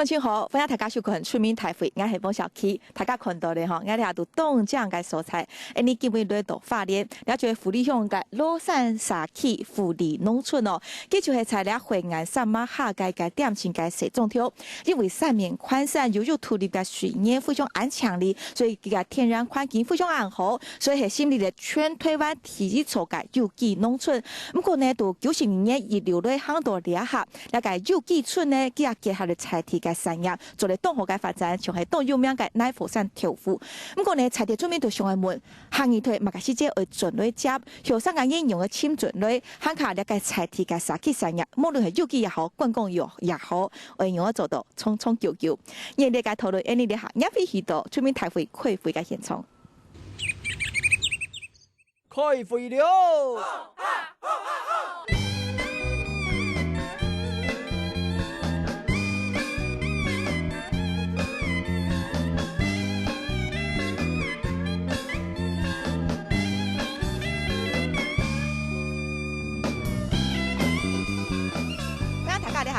乡亲好，欢迎大家收看出名台会，我是翁小 K。大家看到的哈，我哋都冻酱嘅蔬菜，你基本来到花莲，了就福利乡嘅罗山沙溪福利农村哦，佢就係材料惠岸三马下街嘅点情嘅水种条，因为山面宽散，又有土地嘅水源非常安强力，所以佢嘅天然环境非常安好，所以係心里嘅全台湾第一座嘅有機農村。不過呢，到90年遺留咗很多裂合，了解有機村呢，佢也結合咗菜地嘅產業，做嚟東河嘅發展，仲係東有名嘅奶火山條幅。不過呢，菜地專門對上嘅門，行業對馬來西亞會準備接，後生嘅應用嘅簽準備，行下了解菜地嘅沙棘產業，無論係有機也好，觀光也好，會用我做到衝衝叫叫。而呢個討論，呢啲行業會去到出面大會開會嘅現場。開會了！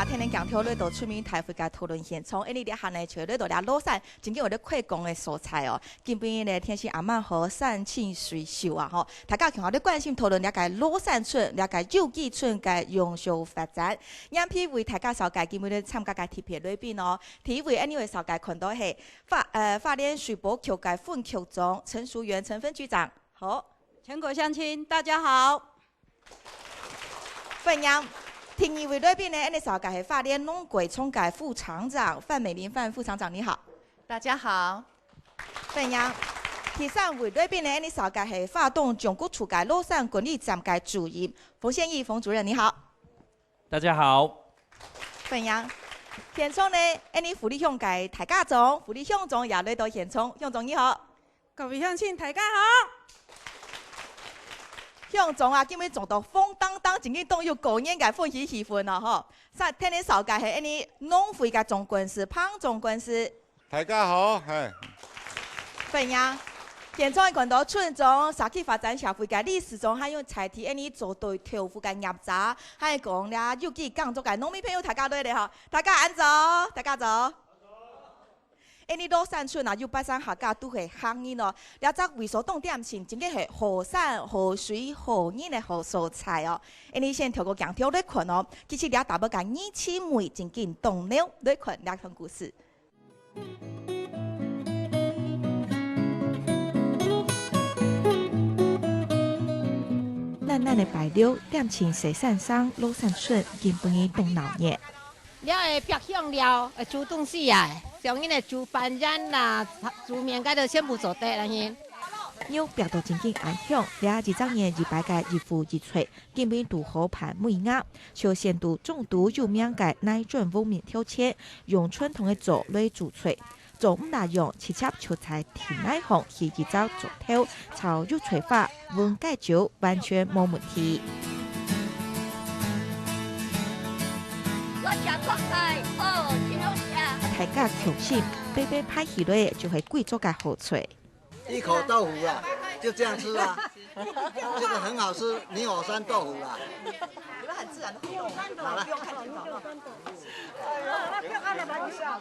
天天讲挑来到出面台会嘅討論現場，呢啲下呢除來到羅山，真正有啲開工嘅蔬菜哦。今邊呢天氣啱啱好，山清水秀啊！吼，大家強下啲關心討論了解羅山村、了解有機村嘅永續發展。樣片為大家紹介，今邊咧參加嘅特別來賓哦。第一位anyway紹介看到係花蓮水保局嘅副局長陳淑媛陳分局長，好，全國鄉親大家好。分享。第二位來賓呢，呢紹介係花蓮農鬼涌嘅副廠長范美玲范副廠長，你好，大家好。分享。第三位來賓呢，呢紹介係花東總局處嘅羅山管理站嘅主任馮憲義馮主任，你好，大家好。分享。現場呢，呢福利鄉嘅大家長，福利鄉長也來到現場，鄉長你好，各位鄉親大家好。鄉長啊，今日做到風當當，真係都要過年嘅歡喜氣氛啊！嗬，曬聽你紹介係呢農會嘅總幹事潘總幹事，大家好，係。分享。現場看到村長社區發展協會嘅理事長，還有菜地呢做對條幅嘅業者，還講咧有機耕作嘅農民朋友，大家來咧嗬，大家安走，大家走。呢羅山村啊，要北山客家都係行業咯，了則為所當點前，真嘅係河山、河水、河源嘅河蔬菜哦。呢先透過講條來看哦，其實了大部嘅二千枚真見動了來看兩段故事。爛爛嘅白柳點前西山上羅山村，根本已動腦熱。了會白香了，會煮東西啊，像因個煮飯糰啦、煮麵嗰度全部做得啦先。要白到真正安香，了幾張年200個一夫一炊，根本都好盤每鴨。朝鮮都中毒有名嘅奶準烏面挑切，用傳統嘅做來煮炊，做唔大用切切蔬菜甜奶紅，去幾招做頭，炒肉炊法溫解酒完全冇問題。大家強心，白白拍起來就係貴州嘅好脆。一口豆腐啊，就這樣吃啊，這個很好吃，泥火山豆腐啊。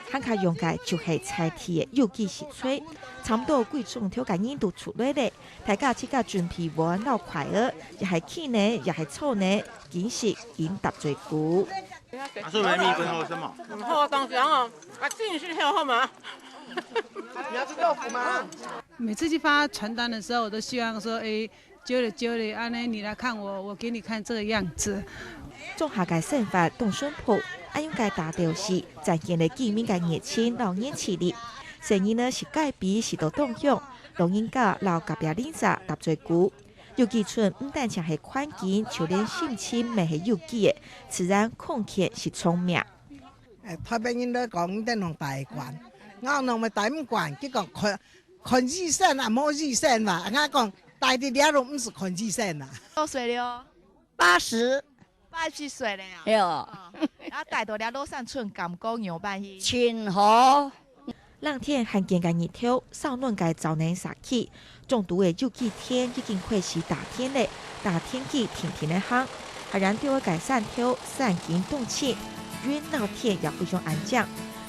看下用嘅就係菜地嘅有機食炊，差唔多貴重條嘅人都出來咧。大家即刻準備玩到快樂，又係氣呢，又係醋呢，見食見搭最古。是沒蜜跟後生嘛？好當然哦，進去還有號碼。你要吃豆腐嗎？每次去發傳單的時候，我都希望說，揪了，安尼你來看我，我給你看這個樣子。種下嘅生活動順譜，按用嘅大調是展現了見面嘅熱情老年氣力。生意呢是改變是到動向，老人家老隔壁鄰舍搭最古。有機村唔單淨係環境，就連心情咪係有機嘅，自然空氣是聰明。台北人都講唔得弄大慣，我弄咪大唔慣，佢講看醫生啊，冇醫生嘛，我講大啲了都唔是看醫生啊。多歲了80歲了呀。係哦，啊，帶到了羅山村感覺樣辦去。全好。冷天罕見嘅熱潮，少暖嘅早年殺起，中毒嘅有機天已經開始大天咧，大天氣天天嘅行，還然對我改善條散經動氣，遠老天也非常安靜。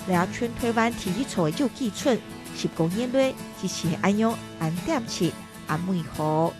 来全台湾第一座的有机村10公里内，只是安阳安点市安美湖。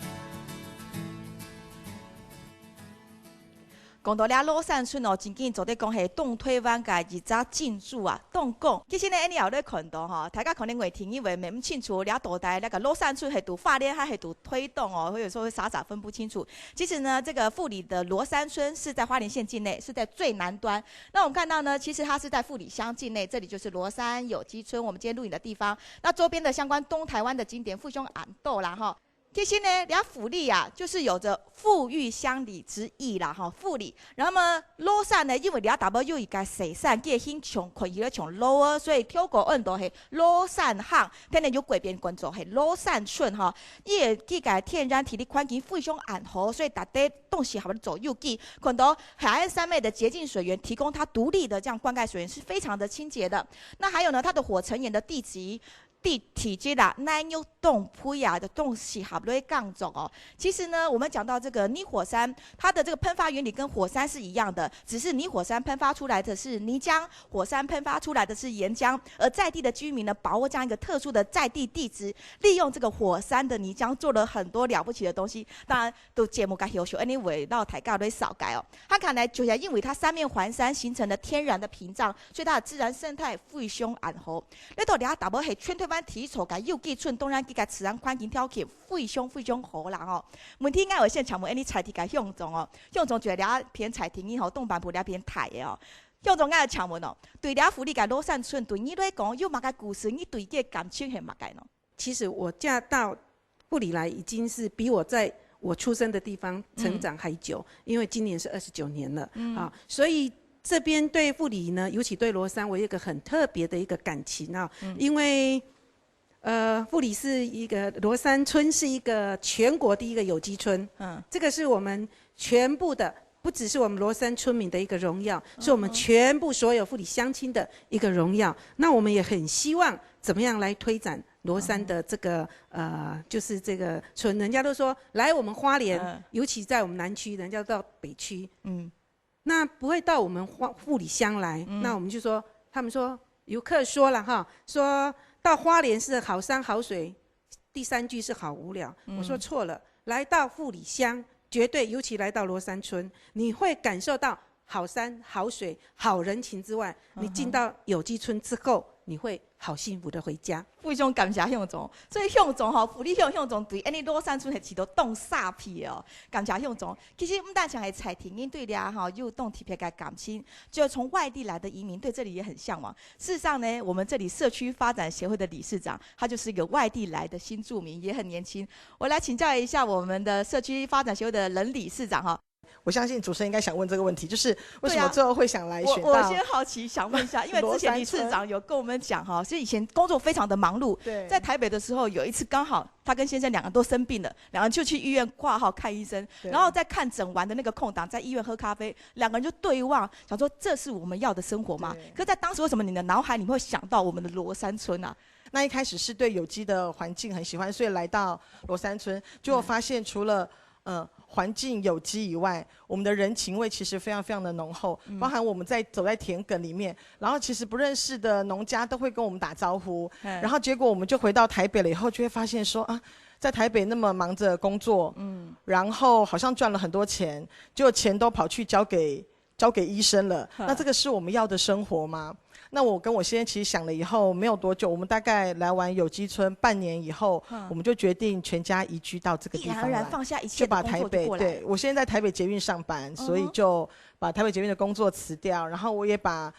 讲到了罗山村哦，真紧做咧讲系东台湾嘅一早进驻啊，东港。其实呢，你后咧看到吼，大家可能会听以为唔清楚，了大台那个罗山村系读发电还系读推动哦，或者说会傻傻分不清楚。其实呢，这个富里的罗山村是在花莲县境内，是在最南端。那我们看到呢，其实它是在富里乡境内，这里就是罗山有机村，我们今天录影的地方。那周边的相关东台湾的景点，富兄俺豆啦哈。其实呢，人家富里啊，就是有着富裕乡里之意啦，哈，富里。然后呢，罗山呢，因为人家 W 一个水山，佢兴穷，佢伊咧穷 lower， 所以挑过运动系罗山巷，天然有改变工作系罗山村哈。伊个佢个天然体力环境非常安好，所以大家东西好走有机，看到海岸山脉的洁净水源，提供它独立的这样灌溉水源是非常的清洁的。那还有呢，它的火成岩的地质。体积啦，南有洞铺呀的东西，好不容易杠走哦。其实呢，我们讲到这个泥火山，它的这个喷发原理跟火山是一样的，只是泥火山喷发出来的是泥浆，火山喷发出来的是岩浆。而在地的居民呢，把握这样一个特殊的在地地质，利用这个火山的泥浆做了很多了不起的东西。当然，都节目该优秀，anyway 到台高都少改哦。它看来就是因为它三面环山形成的天然的屏障，所以它的自然生态非常安好。那到底它打不系全台湾体育甲有机村，当然佮自然环境条件非常好啦吼。问题应该有现场问，你采题甲向总哦，向总觉得了偏采题以后动版部了偏台的哦。向总爱抢问哦，对了福利甲罗山村，对你来讲有乜个故事？你对这感情系乜个呢？其实我嫁到富里来，已经是比我在我出生的地方成长还久，因为今年是29年了啊，所以。这边对富里呢，尤其对罗山，我有一个很特别的一个感情啊，因为富里是一个罗山村是一个全国第一个有机村，这个是我们全部的，不只是我们罗山村民的一个荣耀，是我们全部所有富里乡亲的一个荣耀。那我们也很希望怎么样来推展罗山的这个就是这个村，人家都说来我们花莲，尤其在我们南区，人家到北区，那不会到我们富里乡来，那我们就说，他们说游客说了哈，说到花莲是好山好水，第3句是好无聊。我说错了，来到富里乡，绝对尤其来到罗山村，你会感受到好山好水好人情之外，你进到有机村之后，你会好幸福的回家。非常感谢向总，所以向总吼，福利向总对安尼罗山村系起到动煞皮哦，感谢向总。其实唔但像系彩婷因对俩哈又动特别嘅感情，就从外地来的移民对这里也很向往。事实上呢，我们这里社区发展协会的理事长，他就是一个外地来的新住民，也很年轻。我来请教一下我们的社区发展协会的任理事长哈。我相信主持人应该想问这个问题，就是为什么最后会想来选到？我先好奇想问一下，因为之前理事长有跟我们讲哈，其实以前工作非常的忙碌，在台北的时候有一次刚好他跟先生两个都生病了，两个人就去医院挂号看医生，然后在看诊完的那个空档，在医院喝咖啡，两个人就对望，想说这是我们要的生活吗？可是在当时为什么你的脑海里会想到我们的罗山村啊？那一开始是对有机的环境很喜欢，所以来到罗山村，结果发现除了环境有机以外，我们的人情味其实非常的浓厚，包含我们走在田埂里面，然后其实不认识的农家都会跟我们打招呼，然后结果我们就回到台北了以后，就会发现说啊，在台北那么忙着工作，然后好像赚了很多钱，结果钱都跑去交给医生了，那这个是我们要的生活吗？那我跟我先生其实想了以后没有多久，我们大概来完有机村半年以后，我们就决定全家移居到这个地方来，毅然而然放下一切的工作就过来。对，我现在在台北捷运上班，所以就把台北捷运的工作辞掉，然后我也把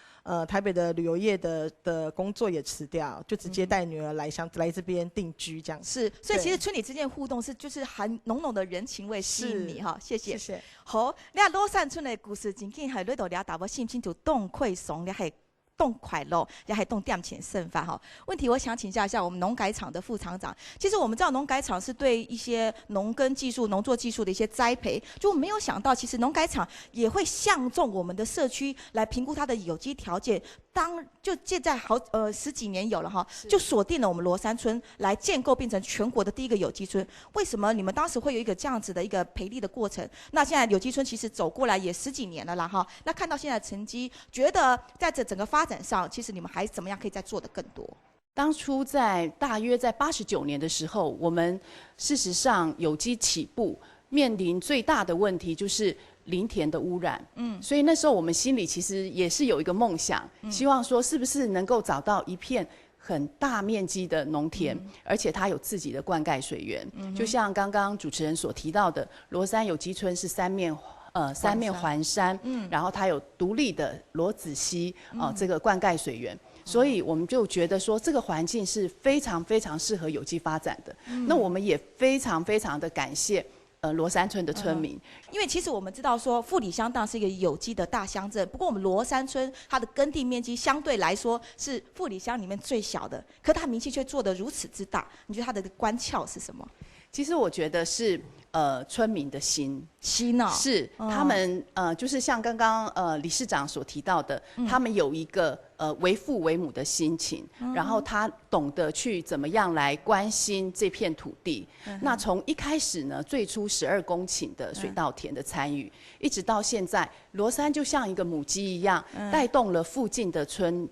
台北的旅游业的工作也辞掉，就直接带女儿来这边定居这样。是，所以其实村里之间的互动就是含浓浓的人情味吸引你哈，谢谢。谢谢。好，你看罗山村的故事，真紧系你度了解我心情就动溃怂，你系。动快乐，也还动店钱剩饭哈。问题我想请教一下我们农改场的副厂长。其实我们知道农改场是对一些农耕技术、农作技术的一些栽培，就没有想到其实农改场也会相中我们的社区来评估它的有机条件，就现在10几年有了哈，就锁定了我们罗山村来建构变成全国的第一个有机村。为什么你们当时会有一个这样子的一个培力的过程？那现在有机村其实走过来也10几年了啦哈。那看到现在的成绩，觉得在这整个发展上，其实你们还怎么样可以再做得更多？当初大约在89年的时候，我们事实上有机起步面临最大的问题就是林田的污染。所以那时候我们心里其实也是有一个梦想，希望说是不是能够找到一片很大面积的农田，而且它有自己的灌溉水源。就像刚刚主持人所提到的，罗山有机村是三面环山，然后它有独立的罗子溪这个灌溉水源。所以我们就觉得说，这个环境是非常非常适合有机发展的。那我们也非常非常的感谢罗山村的村民，因为其实我们知道说富里乡当是一个有机的大乡镇，不过我们罗山村它的耕地面积相对来说是富里乡里面最小的，可它名气却做得如此之大，你觉得它的关窍是什么？其实我觉得是村民的心哦，是他们就是像刚刚理事长所提到的，他们有一个为父为母的心情，然后他懂得去怎么样来关心这片土地。那从一开始呢，最初12公顷的水稻田的参与，一直到现在，罗山就像一个母鸡一样，带动了附近的村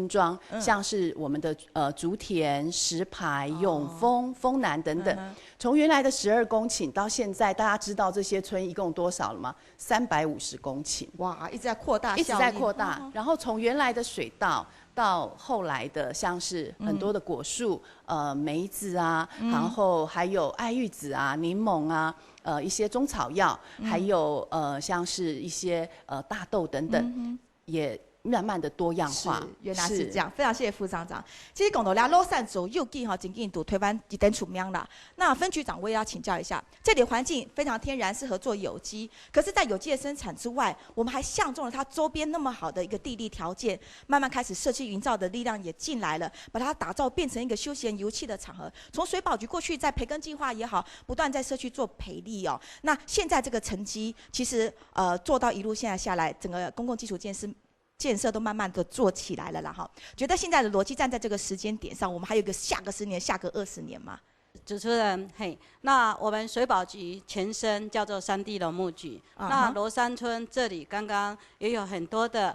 庄，像是我们的竹田、石牌、永丰、丰南等等，从原来的12公顷到现在，大家知道这些村一共多少了吗？350公顷。哇，一直在扩大，一直在扩大。然后从原来的水稻到后来的像是很多的果树，梅子啊，然后还有爱玉子啊、柠檬啊，一些中草药，还有像是一些大豆等等，也慢慢的多样化。原来是这样，非常谢谢副厂长。其实讲到了罗山走右地哈，真正都推翻一点出名啦。那分局长我也要请教一下，这里环境非常天然，适合做有机。可是，在有机的生产之外，我们还相中了它周边那么好的一个地利条件，慢慢开始社区营造的力量也进来了，把它打造变成一个休闲游憩的场合。从水保局过去在培耕计划也好，不断在社区做培力哦。那现在这个成绩，其实做到一路现在下来，整个公共基础建设都慢慢的做起来了啦哈，觉得现在的逻辑站在这个时间点上，我们还有一个下个10年、下个20年嘛。主持人，嘿，那我们水保局前身叫做山地农牧局，那罗山村这里刚刚也有很多的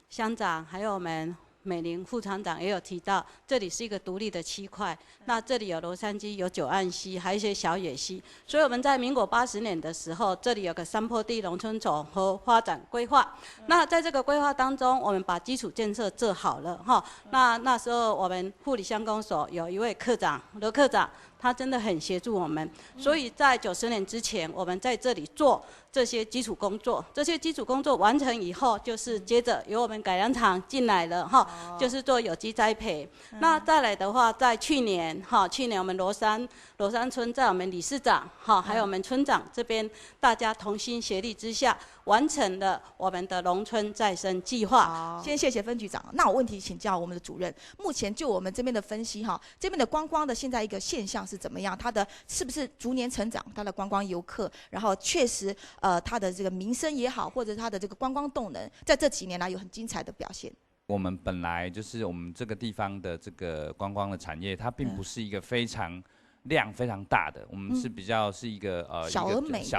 乡长，还有我们美玲副厂长也有提到，这里是一个独立的区块。那这里有罗山溪，有九岸溪，还有一些小野溪。所以我们在民国80年的时候，这里有个山坡地农村总和发展规划。那在这个规划当中，我们把基础建设做好了哈。那时候我们富里乡公所有一位科长罗科长，他真的很协助我们。所以在90年之前，我们在这里做这些基础工作。这些基础工作完成以后，就是接着由我们改良场进来了哈，就是做有机栽培。那再来的话，在去年我们罗山村在我们理事长还有我们村长这边，大家同心协力之下，完成了我们的农村再生计划。先谢谢分局长。那我问题请教我们的主任，目前就我们这边的分析这边的观光的现在一个现象是怎么样？它的是不是逐年成长？它的观光游客，然后确实它的这个民生也好，或者它的这个观光动能，在这几年来有很精彩的表现。我们本来就是我们这个地方的这个观光的产业，它并不是一个非常量非常大的，我们是比较是一个小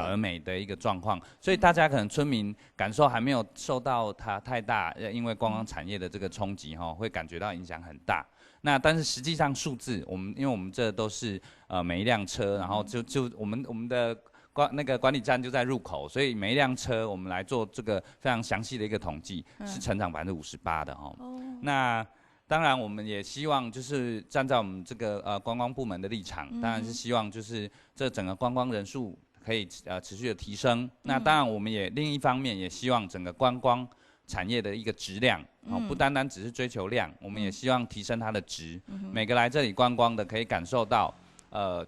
而美的一个状况，所以大家可能村民感受还没有受到它太大，因为观光产业的这个冲击会感觉到影响很大。那但是实际上数字，因为我们这都是每一辆车，然后就我们的那个管理站就在入口，所以每一辆车我们来做这个非常详细的一个统计，是成长58%的那当然我们也希望就是站在我们这个观光部门的立场，当然是希望就是这整个观光人数可以持续的提升。那当然我们也另一方面也希望整个观光产业的一个质量，不单单只是追求量，我们也希望提升它的质。每个来这里观光的可以感受到，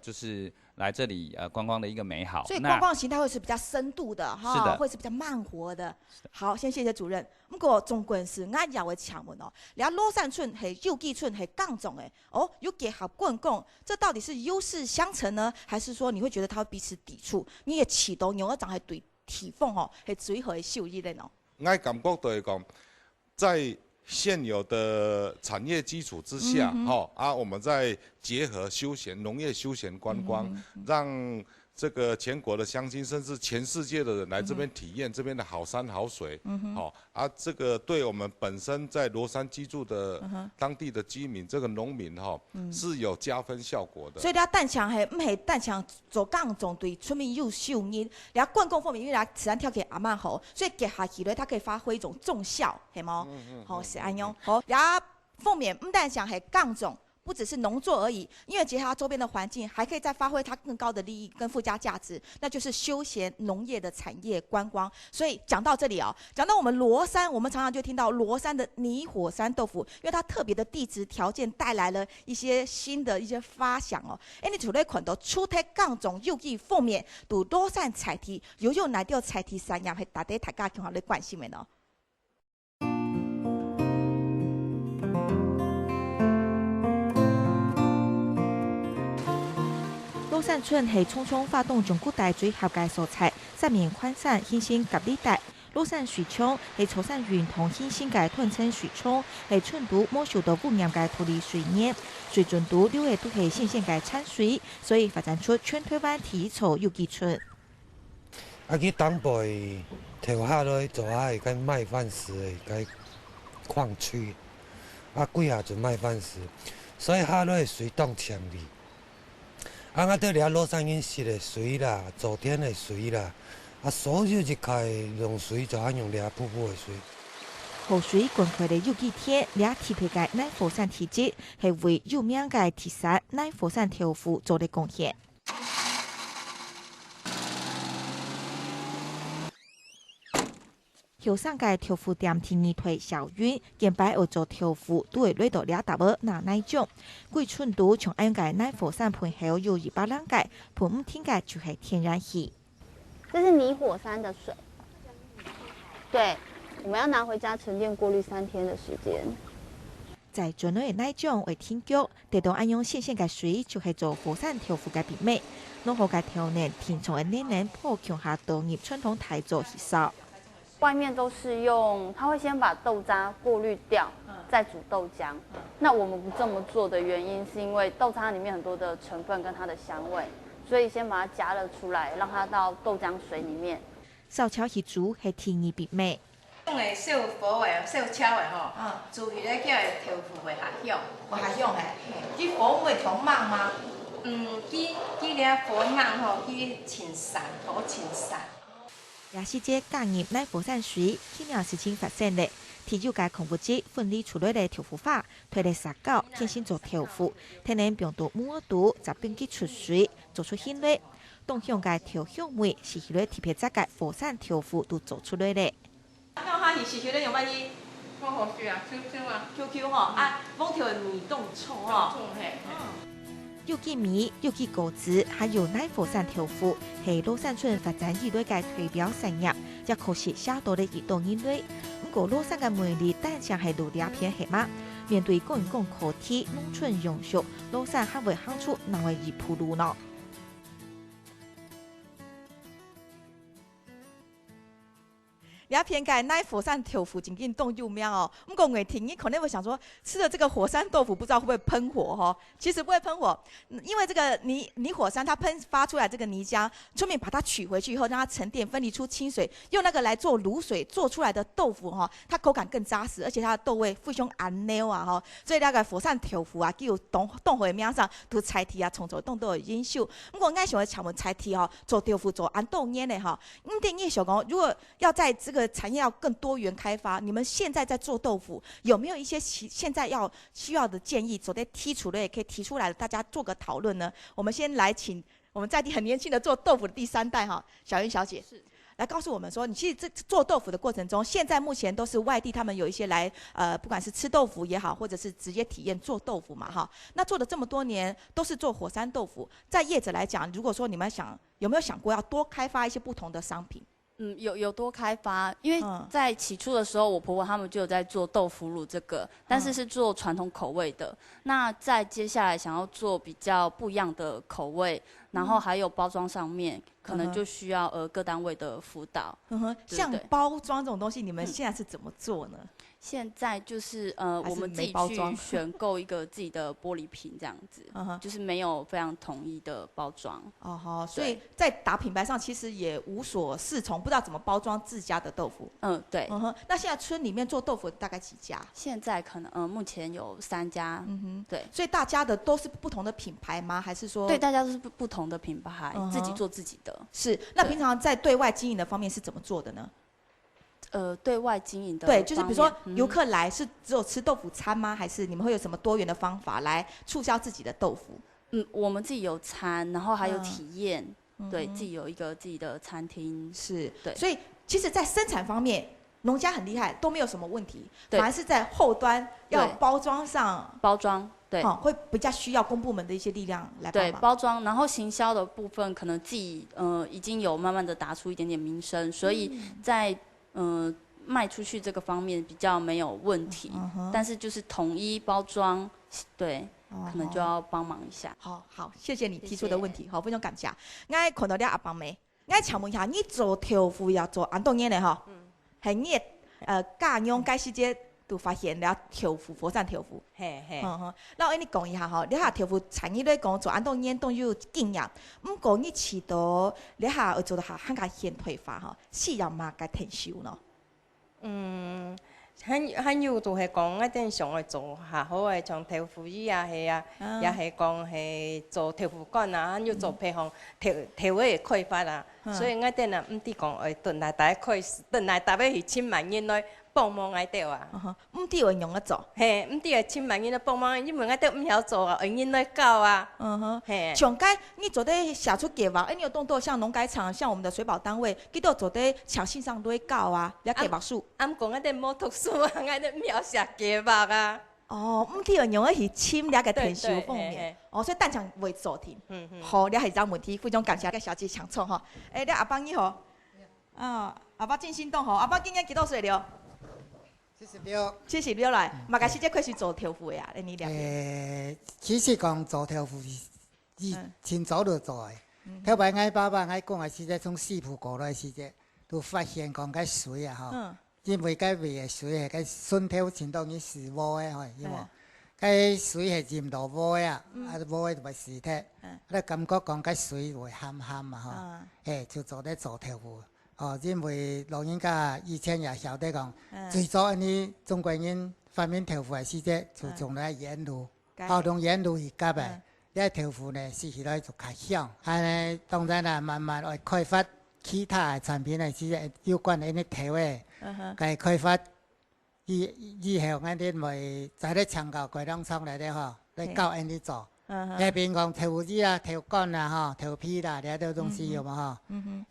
就是来这里观光的一个美好。所以观光形态会是比较深度的是的，会是比较慢活的。好，先谢谢主任。不过总归是俺要的请问哦，你看罗山村系有机村系港种的有结合灌溉，这到底是优势相乘呢，还是说你会觉得它会彼此抵触？你也启动牛儿长系对体凤系最好的受益的呢？我感觉就是讲，在现有的产业基础之下，我们再结合休闲、农业、休闲观光，让这个全国的乡亲，甚至全世界的人来这边体验这边的好山好水，这个对我们本身在罗山居住的当地的居民，这个农民是有加分效果的。所以咱蛋墙系唔系蛋墙做杠种对村民又秀日，然后灌溉方面因为咱自然条件阿蛮好，所以结合起来它可以发挥一种重效，系冇？好是安样。好，然后后面唔但想系杠种。不只是农作而已，因为结合它周边的环境，还可以再发挥它更高的利益跟附加价值，那就是休闲农业的产业观光。所以讲到这里哦，讲到我们罗山，我们常常就听到罗山的泥火山豆腐，因为它特别的地质条件带来了一些新的一些发想哦。你除了看到出体杠种有机方面，对罗山菜题有哪条菜题产业，系大家更好的关心的呢？罗山村系匆匆发动中国大最合界所在，三面宽散新兴隔离带。罗山水涌系潮汕县同新兴界吞称水涌，系村度冇受到污染界土地水源，水准度6个都系新鲜界产水，所以发展出全台湾第一座有机村。去东部跳下落做下个卖饭食的个矿区，几下就卖饭食，所以下落水动强力。对了罗山饮食的水啦，昨天的水啦，所有一块用水就用了瀑布的水。河水滚开的有机铁，了铁皮界耐火山体积，系为有名的铁山耐火山豆腐做的贡献。后山界豆腐店第二腿小云，近排学做豆腐，都会累到了大尾拿奶种。贵村度从安界奶火山盆后有200人界，盆5天界就是天然气。这是泥火山的水，对，我们要拿回家沉淀过滤3天的时间。在村内的奶种为天脚，得到安用新鲜的水，就系做火山豆腐的比美。农户界条年田从的奶奶破强下豆业传统台做吸收。外面都是用，他会先把豆渣过滤掉，再煮豆浆。那我们不这么做的原因，是因为豆渣里面很多的成分跟它的香味，所以先把它加热出来，让它到豆浆水里面。烧炒去煮系天然必美。用的小火的、小炒的吼，煮起来叫的豆腐会下香，会下香嘿。去火会调慢吗？去了火慢吼，去清散，火清散。也是这工业奶火山水，去年事情发生的，天有界恐怖节分离出来的豆腐花，推来撒膏，天先做豆腐，天然病毒母耳毒，再并去出水，做出香味。东向界调香味是迄个特别在界火山豆腐都做出来的。那哈是迄个用乜嘢？我好水啊 ，QQ 啊 ，QQ 吼，封条米冻葱吼，嘿。有机米、有机果子，还有奶火山豆腐，是罗山村发展以来嘅代表产业，也可惜下多的移动因类。不过罗山嘅魅力，但像系路两片黑马。面对公共课题、农村用熟，罗山还会行出哪位一铺路呢？两片盖奶火山豆腐真紧动有名哦。不过我听你可能会想说，吃了这个火山豆腐，不知道会不会喷火哈？其实不会喷火，因为这个泥火山它喷发出来这个泥浆，村民把它取回去以后，让它沉淀分离出清水，用那个来做卤水做出来的豆腐哈，它口感更扎实，而且它的豆味非常安溜啊哈。所以那个火山豆腐啊，具有动火的名上，都菜题啊，从做动都有因素。不过我喜欢请问菜题哈，做豆腐做安豆烟的哈，定义小公，如果要在这个产业要更多元开发，你们现在在做豆腐，有没有一些现在需要的建议？走在剔除的也可以提出来，大家做个讨论呢。我们先来请我们在地很年轻的做豆腐的第3代哈，小云小姐是来告诉我们说，你其实这做豆腐的过程中，现在目前都是外地他们有一些来不管是吃豆腐也好，或者是直接体验做豆腐嘛哈。那做了这么多年都是做火山豆腐，在业者来讲，如果说你们有没有想过要多开发一些不同的商品？有多开发，因为在起初的时候，我婆婆他们就有在做豆腐乳这个，但是是做传统口味的。那在接下来想要做比较不一样的口味，然后还有包装上面，可能就需要各单位的辅导。像包装这种东西，你们现在是怎么做呢？现在就是我们自己去选购一个自己的玻璃瓶这样子，就是没有非常统一的包装。哦好，所以在打品牌上其实也无所适从，不知道怎么包装自家的豆腐。对。那现在村里面做豆腐大概几家？现在可能目前有3家。对。所以大家的都是不同的品牌吗？还是说？对，大家都是不同的品牌，自己做自己的。是。那平常在对外经营的方面是怎么做的呢？对外经营的对，就是比如说游客来是只有吃豆腐餐吗？还是你们会有什么多元的方法来促销自己的豆腐？我们自己有餐，然后还有体验，对自己有一个自己的餐厅。是，对。所以其实，在生产方面，农家很厉害，都没有什么问题，反而是在后端要包装上包装。对，会比较需要公部门的一些力量来帮忙。对，包装，然后行销的部分，可能自己已经有慢慢的打出一点点名声，所以在卖出去这个方面比较没有问题，但是就是统一包装，对，可能就要帮忙一下。好，谢谢你提出的问题，好，非常感谢。我看到了阿邦妹，我请问一下，你做豆腐要做安多年的哈？系你家用开始节都发现了豆腐，佛山豆腐。嘿。那我跟你讲一下哈，你下豆腐产业咧讲做安多年都有经验，不过你试到你下做到很加现退化哈，是要嘛该退休呢？很有就系讲一定上来做下好诶，像豆腐衣啊，系啊，也系讲系做豆腐干啊，又做配方豆位嘅开发啊，所以我哋啊唔啲讲诶，顿来大家可以顿来大家去千万人来帮忙喺度啊。唔啲会用得做，嘿，唔啲係千萬人來幫忙，因為我哋唔曉做啊，人來教啊。嘿。上街你做得寫出計劃，你有動作像農改場，像我們的水保單位，佢都做得牆線上來教啊，你計劃書。啱講我哋冇讀書啊，我哋唔曉寫計劃啊。唔啲人用的是簽你嘅填修方面，所以單場會做添。好，你係有問題，非常感謝個小姐搶錯哈。你阿邦你好，阿爸真心動吼，阿爸今年幾多歲了？76來，嘛開始即開始做豆腐呀？你了解？其實講做豆腐是真早就做的。後擺我爸爸我講的時節，從四浦過來時節，都發現講個水啊吼，因為個味嘅水係個順頭前當然是無的吼，因為個水係染到無的啊，無的就係屍體，你感覺講個水會鹹鹹啊吼，就做得做豆腐。因為老人家以前也曉得講，最早呢中國人發明豆腐嘅時節，就用嚟鹽鹵，用鹽鹵去夾嘅，呢豆腐呢食起來就較香。係當然啦，慢慢來開發其他嘅產品嘅時節，有關呢啲豆嘅，佢開發以後我哋咪在啲長教鬼當廠嚟嘅嗬，嚟教人哋做。那邊講豆腐衣啊、豆乾啊、豆皮啦，呢啲東西有嘛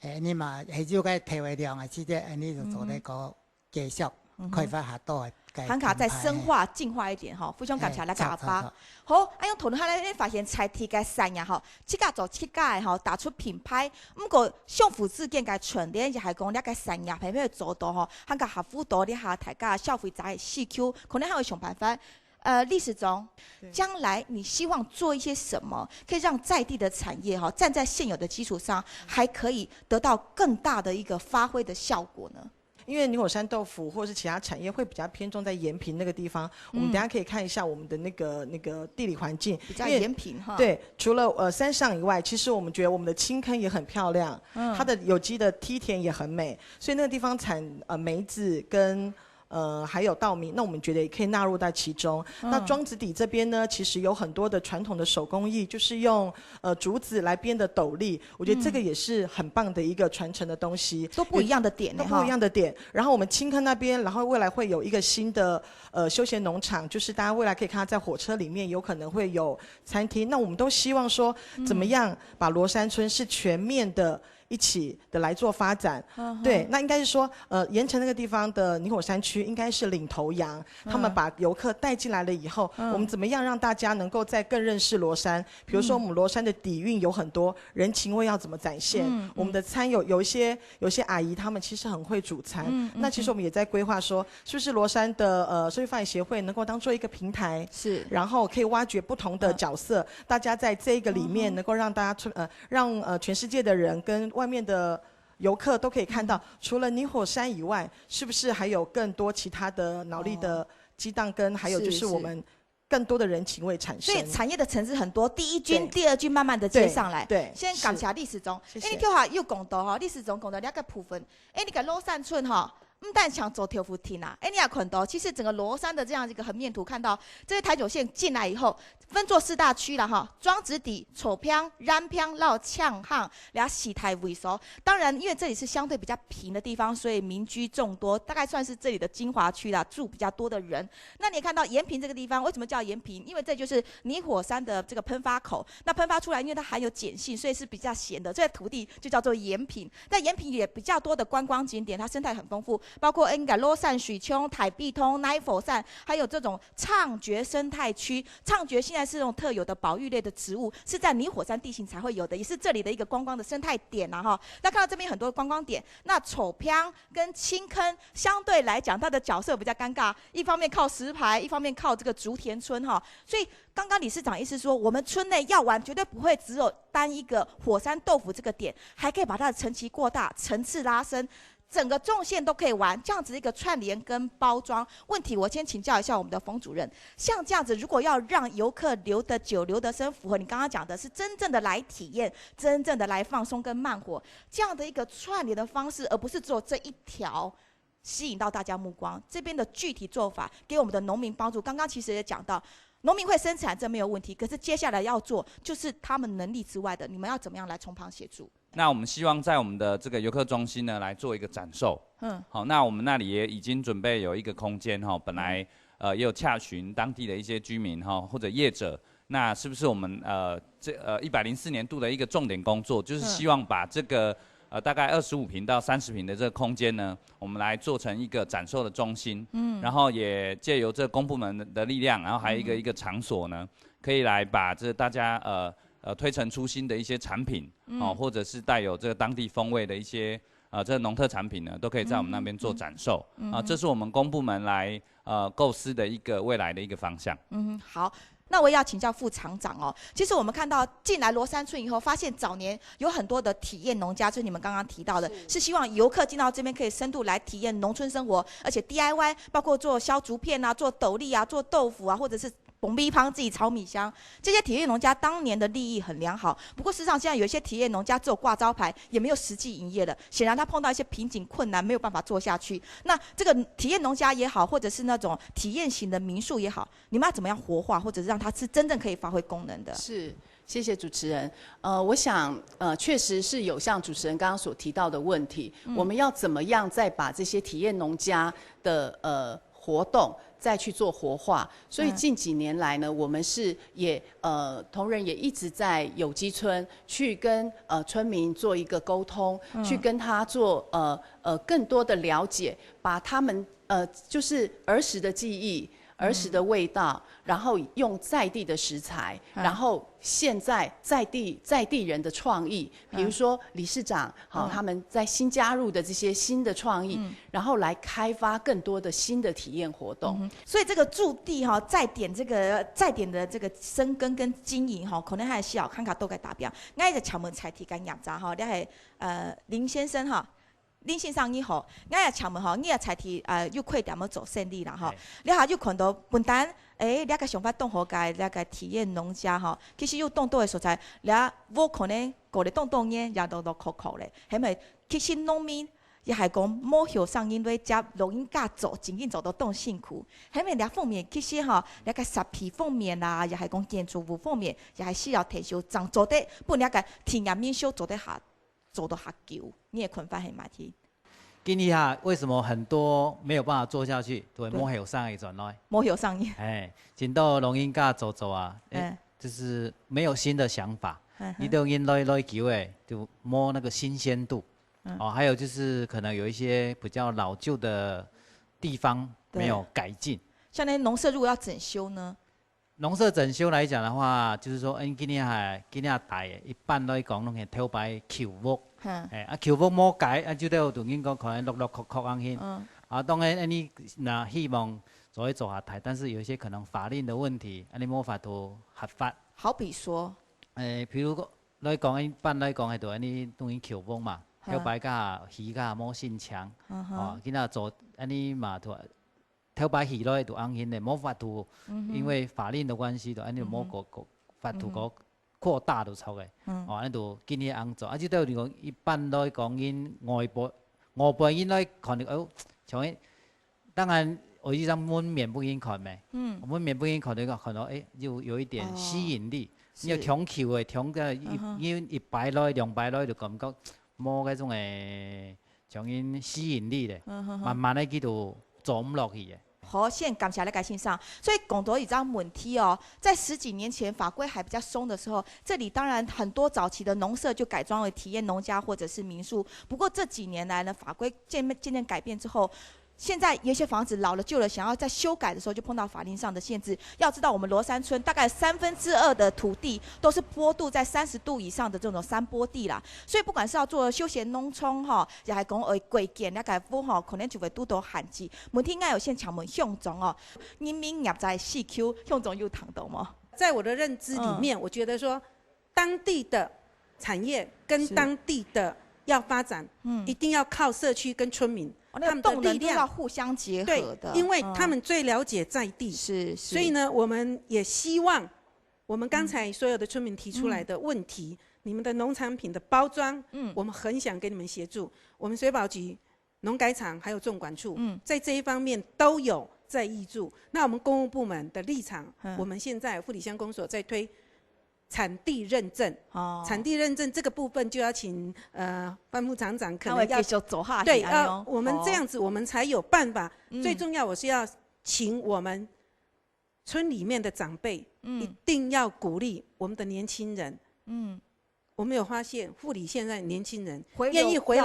嗬？你嘛係要個豆嘅量啊，之啲，你就做呢個繼續開發下多嘅。韓卡再深化、進化一點哈，非常感謝大家阿爸。好，按用討論下咧，你發現菜體嘅產業吼，自家做自家嘅吼，打出品牌。不過相互之間嘅串聯，就係講呢個產業偏偏做到吼，韓個合乎到呢下大家消費者嘅需求，可能還會想辦法。歷史中，將來你希望做一些什麼，可以讓在地的產業哈，站在現有的基礎上，還可以得到更大的一個發揮的效果呢？因為牛火山豆腐或者是其他產業會比較偏重在延平那個地方，我們等一下可以看一下我們的那個地理環境，比較延平哈。對，除了山上以外，其實我們覺得我們的青坑也很漂亮，它的有機的梯田也很美，所以那個地方產梅子跟。還有稻米，那我們覺得也可以納入在其中。那莊子底這邊呢，其實有很多的傳統的手工藝，就是用竹子來編的斗笠，我覺得這個也是很棒的一個傳承的東西。都不一樣的點，都不一樣的點。然後我們青坑那邊，然後未來會有一個新的休閒農場，就是大家未來可以看到在火車裡面有可能會有餐廳。那我們都希望說，怎麼樣把羅山村是全面的。一起的來做發展，對，那應該是說，鹽埕那個地方的泥火山區應該是領頭羊，他們把遊客帶進來了以後，我們怎麼樣讓大家能夠再更認識羅山？比如說我們羅山的底蘊有很多，人情味要怎麼展現？我們的餐有一些阿姨，他們其實很會煮餐，那其實我們也在規劃說，是不是羅山的社區發展協會能夠當做一個平台，是，然後可以挖掘不同的角色，大家在這個裡面能夠讓大家讓全世界的人跟外面的游客都可以看到，除了泥火山以外，是不是还有更多其他的脑力的激荡跟还有就是我们更多的人情味产生？所以产业的层次很多，第一军、第二军慢慢的接上来。对，先感谢历史中，谢谢。你跳下又讲到哈，历史中讲到两个部分，你个罗山村哈。不但想走跳扶梯啊，你也看到，其实整个罗山的这样一个横面图，看到这些台九线进来以后，分作4大区了哈，庄子底、丑평、染평、绕呛巷，俩洗台尾熟。当然，因为这里是相对比较平的地方，所以民居众多，大概算是这里的精华区啦，住比较多的人。那你也看到延平这个地方，为什么叫延平？因为这就是泥火山的这个喷发口，那喷发出来，因为它含有碱性，所以是比较咸的，这个土地就叫做延平。但延平也比较多的观光景点，它生态很丰富。包括罗山水丘、台碧通、奶佛山，还有这种唱觉生态区。唱觉现在是这种特有的保育类的植物，是在泥火山地形才会有的，也是这里的一个观光的生态点啊哈。那看到这边很多观光点，那丑평跟青坑相对来讲，它的角色比较尴尬，一方面靠石牌，一方面靠这个竹田村哈。所以刚刚理事长意思说，我们村内要玩绝对不会只有单一个火山豆腐这个点，还可以把它的层级扩大，层次拉升。整个纵线都可以玩，这样子一个串联跟包装。问题我先请教一下我们的冯主任，像这样子，如果要让游客留得久、留得深，符合你刚刚讲的是真正的来体验、真正的来放松跟慢活这样的一个串联的方式，而不是只有这一条吸引到大家目光。这边的具体做法给我们的农民帮助，刚刚其实也讲到。农民会生产，这没有问题。可是接下来要做，就是他们能力之外的，你们要怎么样来从旁协助？那我们希望在我们的这个游客中心呢，来做一个展售。好，那我们那里也已经准备有一个空间哈，本来也有洽询当地的一些居民哈或者业者，那是不是我们104年度的一个重点工作，就是希望把这个。大概25平到30平的这个空间呢，我们来做成一个展售的中心，然后也借由这公部门的力量，然后还有一个场所呢，可以来把这大家推陈出新的一些产品，或者是带有这个当地风味的一些这个农特产品呢，都可以在我们那边做展售，这是我们公部门来构思的一个未来的一个方向。好。那我也要请教副厂长哦。其实我们看到进来罗山村以后，发现早年有很多的体验农家，就是你们刚刚提到的，是希望游客进到这边可以深度来体验农村生活，而且 DIY 包括做削竹片啊、做斗笠啊、做豆腐啊，或者是蹦逼汤自己炒米香，这些体验农家当年的利益很良好。不过事实上，现在有一些体验农家只有挂招牌，也没有实际营业的，显然他碰到一些瓶颈困难，没有办法做下去。那这个体验农家也好，或者是那种体验型的民宿也好，你们要怎么样活化，或者是让它是真正可以发挥功能的？是。谢谢主持人。我想，确实是有像主持人刚刚所提到的问题，我们要怎么样再把这些体验农家的活动再去做活化？所以近几年来呢，我们是也同仁也一直在有机村去跟村民做一个沟通，去跟他做更多的了解，把他们就是儿时的记忆。儿时的味道，然后用在地的食材，然后现在在地人的创意，比如说理事长他们在新加入的这些新的创意，然后来开发更多的新的体验活动。所以这个驻地再点的这个深耕跟经营可能还需要看看都该达标。我也请问蔡题跟业者你系林先生林先生你好，我也请问你也采提又快点要做生意啦你又看到不但你个想法动好个体验农家其实又动多的所在，我可能过来动呢也都苦苦咧，係咪？其實農民也係講冇後生因為接錄音家做，真正做到動辛苦，係咪？方面其實個實皮方面啦，也係講建築物方面，也係需要提升，做得不個體驗面修做得下。做到下久，你也困法很麻煩。今年为什么很多没有办法做下去？对，冇后生的转来，冇后生的。进到农营家走走啊，就是没有新的想法。你都因来求诶，就摸那个新鲜度。还有就是可能有一些比较老旧的地方没有改进。像那农舍如果要整修呢？农舍整修来讲的话，就是说，今年大的，一般来讲拢系头摆球木，球木冇改，就都同应讲可能落壳安先。当然，你那希望做一做下台，但是有一些可能法令的问题，你冇法度合法。好比说，譬如来讲，一般来讲系度，你当然球木嘛，挑白甲鱼甲摸信枪，囡仔做安尼嘛，挑白鱼落就安心的，无法度，因为法令的关系，就安尼无个法度个扩大就错的，安尼就今日安做，啊，即等于讲一般来讲，因5辈因来看到哦，像迄，当然。我一张温免不应看没，温免不应看到有一点吸引力，你要强球的强个一摆落2摆落就感觉冇嗰種像因吸引力咧，慢慢咧佢就做唔落去嘅。好，先感謝你嘅欣賞。所以講到一張問題哦，在10幾年前法規還比較鬆的時候，這裡當然很多早期的農舍就改裝為體驗農家或者是民宿。不過這幾年來呢，法規漸漸改變之後。現在有些房子老了舊了，想要在修改的時候就碰到法令上的限制。要知道，我們羅山村大概2/3的土地都是坡度在30度以上的這種山坡地啦，所以不管是要做休閒農村哈，也係講規建了解府哈，可能就會拄到限制。問題應該有先請問向總哦，人民業在4Q，向總有談到嗎？在我的認知裡面，我覺得說當地的產業跟當地的要發展，一定要靠社區跟村民。他們的力量要互相結合的，因為他們最了解在地，所以呢，我們也希望我們剛才所有的村民提出來的問題，你們的農產品的包裝，我們很想給你們協助。我們水保局、農改場還有種管處，在這一方面都有在挹注。那我們公務部門的立場，我們現在富里鄉公所在推產地認證，產地認證這個部分就要請范副廠長可能要對，我們這樣子我們才有辦法。最重要我是要請我們村裡面的長輩，一定要鼓勵我們的年輕人。我們有發現富里現在年輕人願意回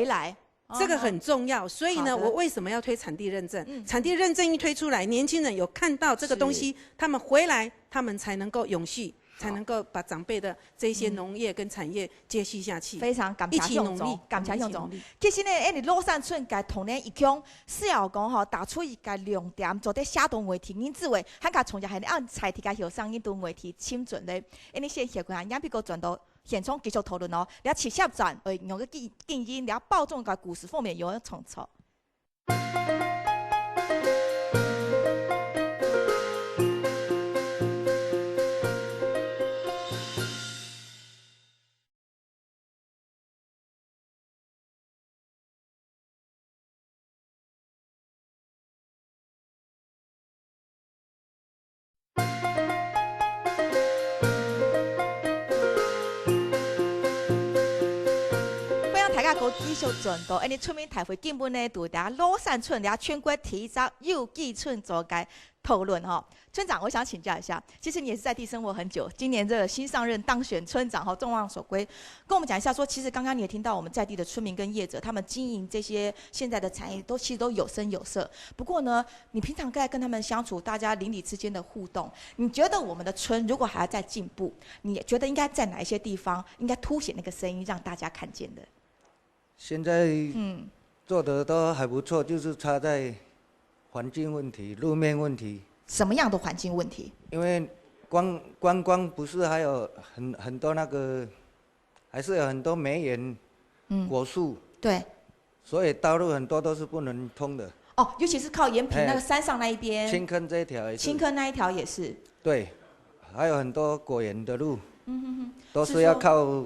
來，這個很重要。所以呢，我為什麼要推產地認證？產地認證一推出來，年輕人有看到這個東西，他們回來，他們才能夠永續。才能夠把長輩的這些農業跟產業接續下去。非常感謝向總，感謝向總。其實呢，羅山村嘅童年一腔是要講吼，打出一個亮點，做啲寫動話題，因之為喺個從就係按彩題嘅後生印度話題簽準咧。你先協佢讓俾個轉到現場繼續討論哦。你切攝站用個建議，你報種個故事方面有重錯。繼續轉到，你村民大會根本呢，對大家羅山村、大家全國第一個有機村做個討論哈。村長，我想請教一下，其實你也是在地生活很久，今年這個新上任當選村長哈，眾望所歸，跟我們講一下說，其實剛剛你也聽到我們在地的村民跟業者，他們經營這些現在的產業其實都有聲有色。不過呢，你平常在跟他們相處，大家鄰里之間的互動，你覺得我們的村如果還要再進步，你覺得應該在哪一些地方應該凸顯那個聲音，讓大家看見的？現在做的都還不錯，就是差在環境問題、路面問題。什麼樣的環境問題？因為觀光不是還有很多那個，還是有很多梅園、果樹。對。所以道路很多都是不能通的。哦，尤其是靠延平那個山上那一邊。青坑這一條也是。青坑那一條也是。對，還有很多果園的路，都是要靠。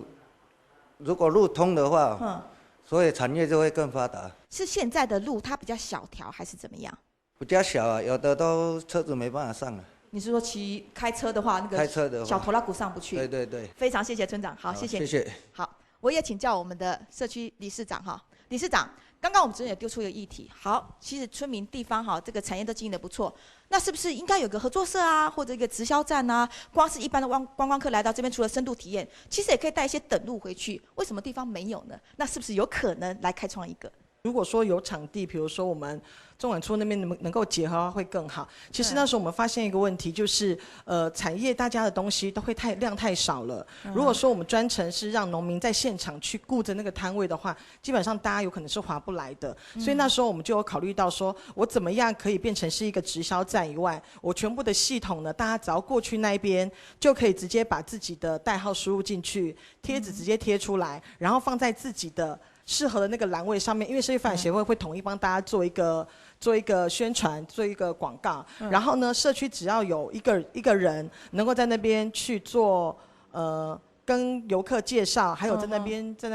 如果路通的話。所以產業就會更發達。是現在的路它比較小條，還是怎麼樣？比較小啊，有的都車子沒辦法上了。你是說開車的話，那個小拖拉庫上不去？對對對。非常謝謝村長，好，謝謝。謝謝。好，我也請教我們的社區理事長哈，理事長，剛剛我們昨天也丟出一個議題，好，其實村民地方哈，這個產業都經營得不錯，那是不是應該有個合作社啊，或者一個直銷站啊？光是一般的觀光客來到這邊，除了深度體驗，其實也可以帶一些等路回去。為什麼地方沒有呢？那是不是有可能來開創一個？如果說有場地，比如說我們中管處那邊能夠結合的話會更好。其實那時候我們發現一個問題，就是產業大家的東西都會量太少了。如果說我們專程是讓農民在現場去顧着那個攤位的話，基本上大家有可能是划不來的。所以那時候我們就有考慮到說，我怎麼樣可以變成是一個直銷站以外，我全部的系統呢，大家只要過去那邊就可以直接把自己的代號輸入進去，貼紙直接貼出來，然後放在自己的适合的那个栏位上面，因为社区发展协会会统一帮大家做一个宣传，做一个广告。然后呢，社区只要有一个人能够在那边去做跟游客介绍，还有在那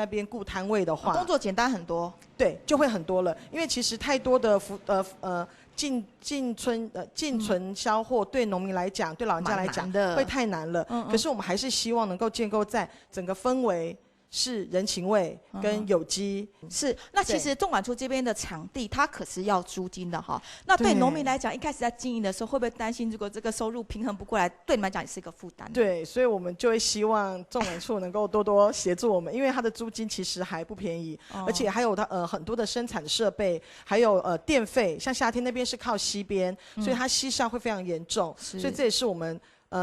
边顾摊位的话，工作简单很多。对，就会很多了。因为其实太多的进存销货对农民来讲，对老人家来讲会太难了。可是我们还是希望能够建构在整个氛围。是人情味跟有机是，那其实纵管处这边的场地，它可是要租金的哈。那对农民来讲，一开始在经营的时候，会不会担心如果这个收入平衡不过来，对你们来讲也是一个负担？对，所以我们就会希望纵管处能够多多协助我们，因为它的租金其实还不便宜，而且还有它很多的生产的设备，还有电费，像夏天那边是靠西边，所以它西晒会非常严重，所以这也是我们。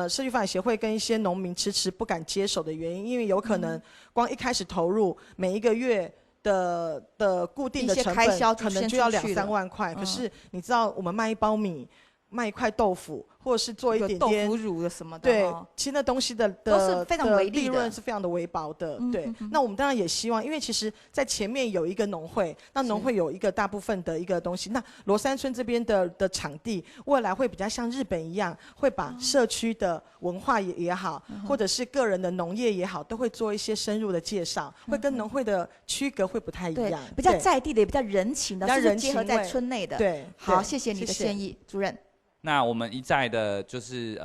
社区发展协会跟一些农民迟迟不敢接手的原因，因为有可能光一开始投入每一个月的固定的成本，可能就要2、3万块。可是你知道，我们卖一包米，卖一块豆腐，或者是做一点点豆腐乳的什么的，对，其实那东西的都是非常微利利润是非常的微薄的。对，那我们当然也希望，因为其实在前面有一个农会，那农会有一个大部分的一个东西。那罗山村这边的场地，未来会比较像日本一样，会把社区的文化也好，或者是个人的农业也好，都会做一些深入的介绍，会跟农会的区隔会不太一样，比较在地的，也比较人情的，是结合在村内的。对，好，谢谢你的建议，主任。那我们一再的就是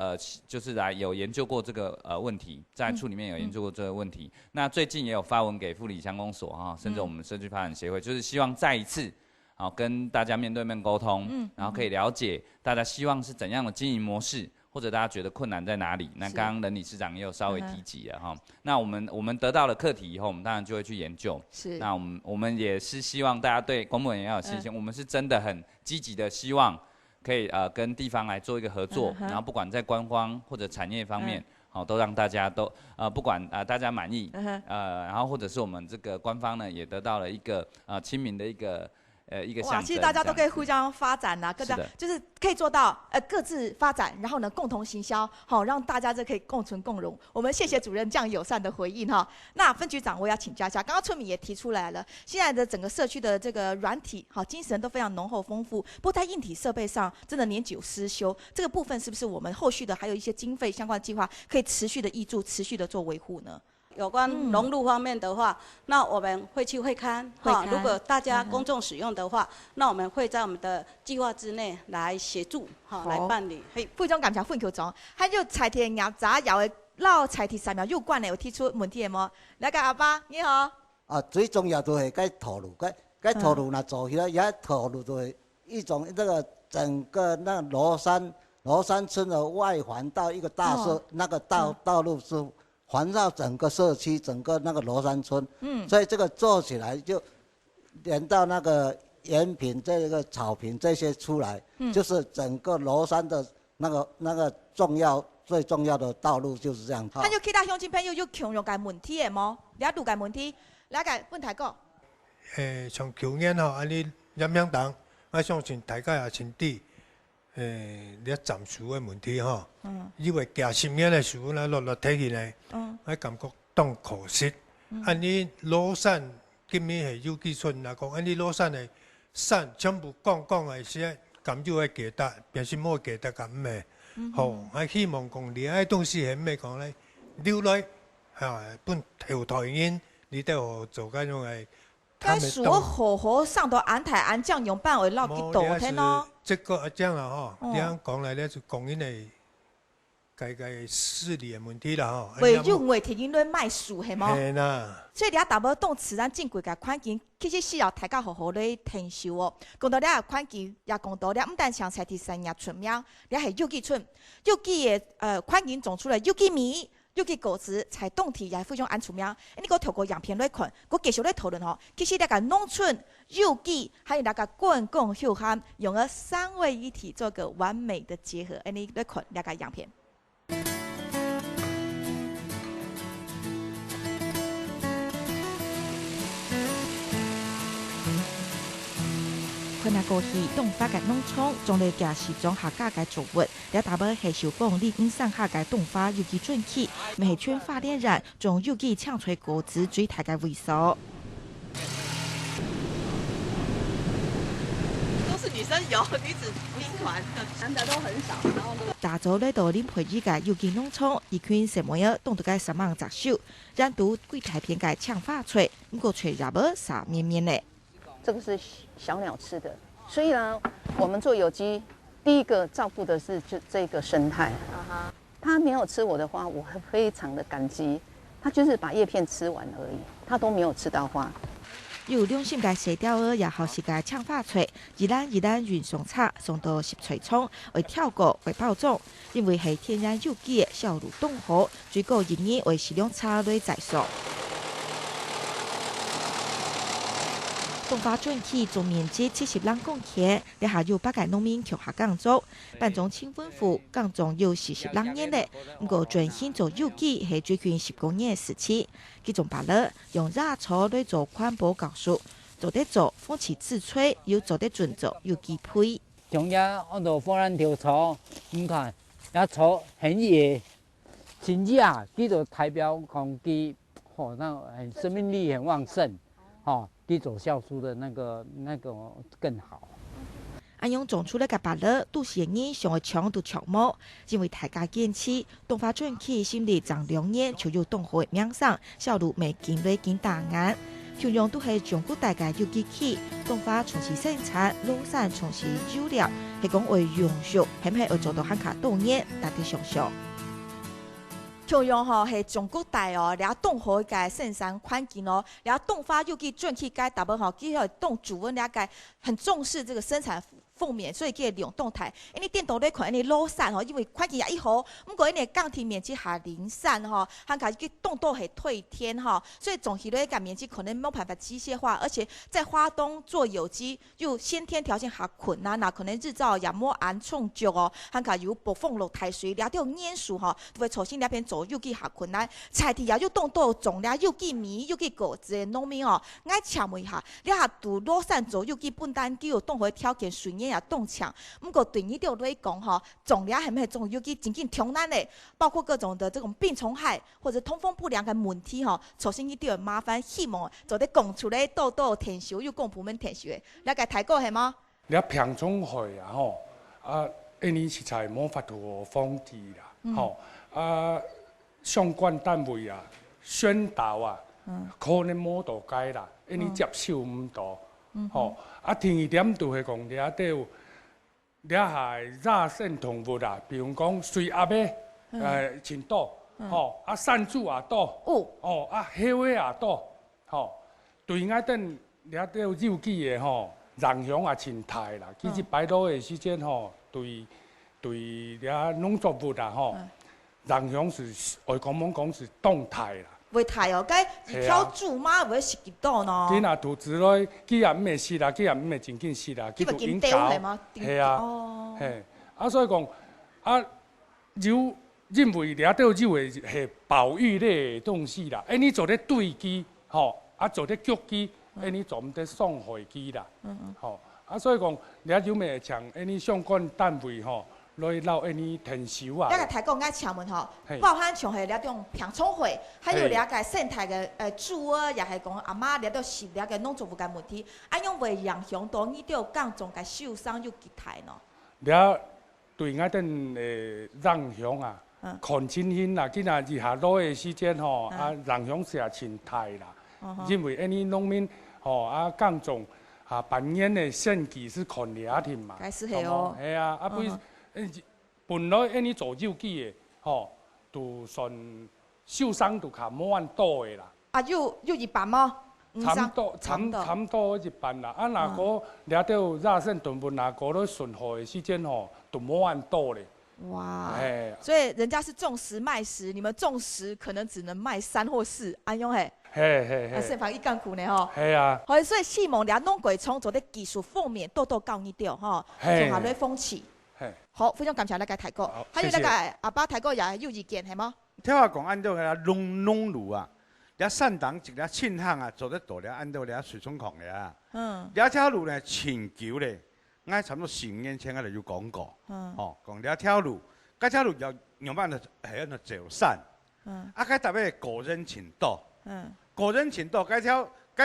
来有研究过这个问题，在处里面有研究过这个问题。那最近也有发文给富里乡公所哈，甚至我们社区发展协会，就是希望再一次跟大家面对面沟通，然后可以了解大家希望是怎样的经营模式，或者大家觉得困难在哪里。那刚刚任理事长也有稍微提及了哈。那我们得到了课题以后，我们当然就会去研究。是。那我们也是希望大家对公部门也要有信心，我们是真的很积极的希望。可以跟地方来做一个合作，然后不管在观光或者产业方面，都让大家都不管大家满意，然后或者是我们这个官方呢也得到了一个亲民的一个象征。其实大家都可以互相发展呐，各家就是可以做到各自发展，然后呢共同行销，好让大家这可以共存共荣。我们谢谢主任这样友善的回应哈。那分局长我要请教一下，刚刚村民也提出来了，现在的整个社区的这个软体好精神都非常浓厚丰富，不过在硬体设备上真的年久失修，这个部分是不是我们后续的还有一些经费相关的计划可以持续的挹注，持续的做维护呢？有关农路方面的话，那我们会去会勘哈。如果大家公众使用的话，那我们会在我们的计划之内来协助哈，来办理。非常感谢分局长，还有柴田业杂窑的老柴田3秒有关的有提出问题的吗？来个阿爸你好。最重要就是该投入，该投入那做起来也投入就是一种这个整个那罗山村的外环到一个大社那个道路是。环绕整个社区，整个那个罗山村，所以这个做起来就连到那个园品、这个草坪这些出来，就是整个罗山的那个最重要的道路就是这样。还有其他乡亲朋友有共用嘅问题嘅冇？了解问题，了解问题个。像去年吼，安尼影响重，我相信大家也清楚。咧暂时的问题吼，因为假10年的时候呢，陆睇起来，我感觉当可惜。安尼罗山今年系有基村来讲，安尼罗山的山全部讲的是感就会记得，平时冇记得咁嘅。好，我希望讲你爱东西系咩讲咧，留来本后台因你都做嗰种系。该所好上头安台安酱用办为落去倒天咯。这个这样啦吼，这样讲来咧就讲因的该治理的问题啦吼。为用为提因咧卖树系吗？系啦。所以你大部动慈善正规嘅款钱，其实是要大家好咧填收哦。讲到了款钱，也讲到了，唔但像柴田3业村苗，也系有机村，有机嘅款钱种出来有机米。有机果子、采冻体也非常安全苗。你个透过样片来看，我继续来讨论吼。其实那个农村有机还有那个公共休闲，用了3位一体做个完美的结合。你来看那个样片。那过去动发嘅农场种类嘅是种客家嘅作物，了大部系受讲你影响客家动发有机转起，咪系圈发电人种有机抢取果子最大嘅为数。生有女子兵团，男的都很少。然后大早来到林培义嘅有机农场，一群小朋友动到嘅3万杂手，染毒贵太片嘅抢发吹，不过吹也无啥绵绵嘞。这个是小鸟吃的，所以呢，我们做有机，第一个照顾的是这个生态。它没有吃我的花，我非常的感激。它就是把叶片吃完而已，它都没有吃到花。有良心嘅洗掉儿，也好是嘅抢发吹，一旦运送差送到湿吹厂为挑过为包装，因为系天然有机嘅小路冻河，最高营业为适量差类在所。东华转起总面积70万公顷，底下有8个农民共下耕作，办种青分户，耕种有40万年嘞。不过转型做有机系最近10公年时期，佢仲把了用杂草来做环保教书，做得做风气自吹，又做得准做有机配。从遐按照放咱条草，你看，遐草很野，真正佢就代表讲佢，那很生命力很旺盛，地走酵素的那个更好。安用种出来嘅芭乐，都是人上嘅抢都抢冇，因为大家坚持东华转起心里长2年就有冻河嘅名声，小路未见累见大眼。同样都系中国大家有机器，东华从事生产，乐山从事酒料，系讲为用熟，係咪会做到很卡多年，大家想想。同样吼，系中国大哦，俩冻河嘅生产环境哦，俩冻发又给转去嘅大部吼，佢系冻主温俩嘅很重视这个生产方面，所以叫两动态。因为电动咧看因为落散吼，因为环境也一好，不过因为耕田面积下零散吼，还卡佢冻到系退天吼，所以总体咧个面积可能没有办法机械化，而且在花东做有机又先天条件下困难，那可能日照也冇安充足哦，还卡有暴风落太水，俩都有淹树吼，都会重新那边做有机下困难，菜地也要冻到种俩有机米、有机果子的农民哦，爱请问一下，你下度落山做有机本单具有冻回条件水也冻强，不过对你哋来讲哈，种俩系咪种有机真正挑难嘞？包括各种的这种病虫害或者通风不良嘅问题哈，首先一定要麻烦希望做得讲出来多多填修又公部门填修嘅，了解睇过系吗？了病虫害啊吼，因为实在冇法度防治啦，吼相关单位啊宣导啊，可能冇度解啦，因为接受唔到。天气点就系讲遐底有遐下热性动物啊，比如讲水鸭尾真多，山猪也多，蟹尾也多，对外等遐底有有机的人熊也真大啦。其实摆落的时间对遐农作物啊人熊是外讲是动态啦。袂太哦，该一条猪妈会食几多呢？佮若肚子内，佮也毋会死啦，佮也毋会真紧死啦，佮就引导，系啊，嘿，所以讲认为掠到肉的系保育类的东西啦，你做咧对机，做咧脚机，你做唔得伤害机啦，所以讲掠肉咪像你相关单位来捞你填修啊！那个台讲爱请问包含像系那种平冲会，还有那个生态的猪啊，也系讲阿妈那到是那个农作物嘅问题，安用为让熊多你都有讲种嘅受伤又几大呢？了对外等让熊啊，看情形啦，今仔日下落的时间让熊是也真大啦，因为你农民讲种扮演的升级是看掠添嘛，该是系哦，系啊，本来你做有机的，就算受伤就较冇按多的啦。有一半吗？差唔多一半啦。若果掠到热性动物，若果咧顺好的时间就冇按多咧。哇！所以人家是种10卖10，你们种10可能只能卖3或4，安用嘿。嘿，生防一干苦呢吼。系啊。所以希望俩农鬼虫做啲技术方面多教你掉做下类风气。好，非常感谢大家提过。还有那个阿爸提过也有意见系吗？听我讲，按照个农路啊，遐善堂一个庆行啊，做得大了，按照遐水冲孔的啊。遐条路呢，全球咧，我差不多10年前我就有讲过。讲遐条路，嗰条路要慢的系按照走散。佢特别个人程度。个人程度，该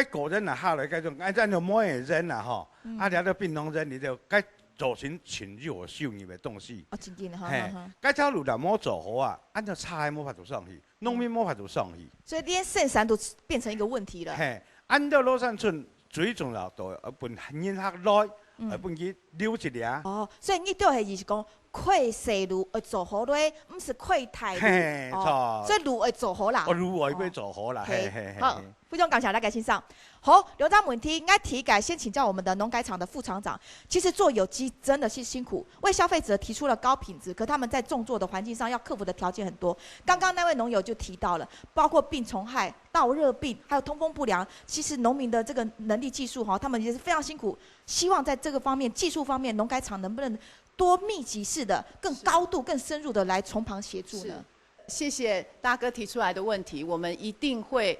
个人啊下来，该种按照每个人啊，遐个槟榔人，你就该造成禽肉受入的东西。哦，真的哈。嘿，该条路若冇做好啊，按照菜冇法度上去，农民冇法度上去。所以连圣山都变成一个问题了。嘿，按照罗山村最重要就要分人客来，分去留一俩。哦，所以你对的意思是讲，快细路会做好咧，唔是快太路。嘿，错。所以路会做好啦。哦，路会要做好啦，嘿嘿嘿。好，非常感谢大家欣赏。好，刘章问题，我题改先请教我们的农改场的副厂长。其实做有机真的是辛苦，为消费者提出了高品质，可他们在种作的环境上要克服的条件很多。刚刚那位农友就提到了，包括病虫害、稻热病，还有通风不良。其实农民的这个能力技术哈，他们也是非常辛苦。希望在这个方面技术方面，农改场能不能多密集式的、更高度、更深入的来从旁协助呢？谢谢大哥提出来的问题，我们一定会